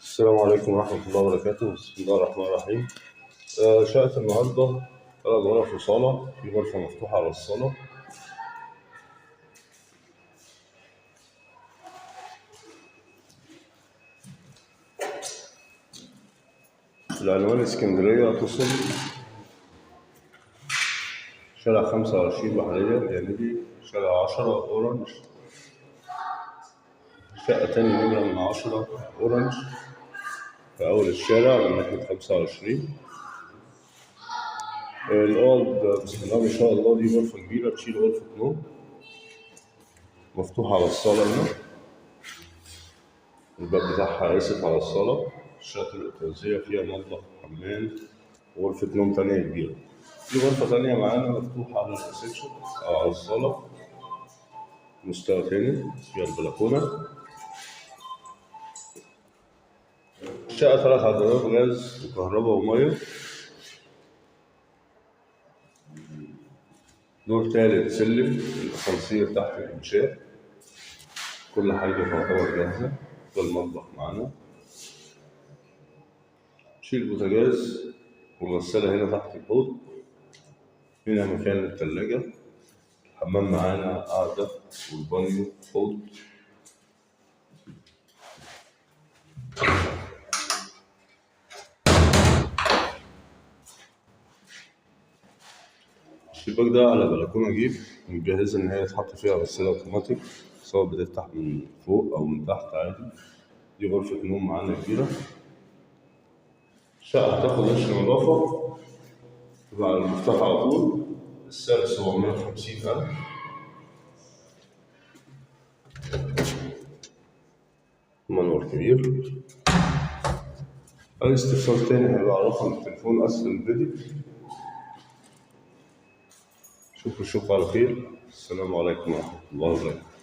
السلام عليكم ورحمة الله وبركاته. بسم الله الرحمن الرحيم. شقة النهاردة 3 غرف وصالة، في غرفة مفتوحة على الصالة. العنوان اسكندرية، اتصل شارع 25 بحرية جانبي، شارع 10 أورنج، شقة تاني نمرة من 10 أورنج في أول الشارع من ناحية 25. الأوض بسم الله ما شاء الله، دي غرفة كبيرة تشيل غرفة نوم مفتوحة على الصالة هنا. الباب بتاعها آسف على الصالة. الشقة الأوتوزية فيها مطبخ وحمام وغرفة نوم تانية كبيرة. في غرفة تانية معانا مفتوحة على الريسبشن أو على الصالة، مستوى تاني فيها البلكونة. الشقة 3 عدادات غاز وكهرباء ومية. دور تالت سلم، الأسانسير تحت الإنشاء، كل حاجة تعتبر جاهزة. ده المطبخ معانا، شيل بوتاجاز والغسالة هنا تحت الحوض. هنا مكان التلاجة. الحمام معانا قاعدة والبانيو حوض. الشباك ده على بلكونة جيب مجهزة إن هي تحط فيها غسالة أوتوماتيك، سواء بتفتح من فوق أو من تحت عادي. دي غرفة نوم معانا كبيرة. الشقة هتاخد وش نظافة، تبقى على المفتاح على طول. السعر 750,000. منور كبير. أي استفسار تاني هيبقى على رقم التليفون أسفل الفيديو. شوفوا على خير. السلام عليكم ورحمة الله وبركاته.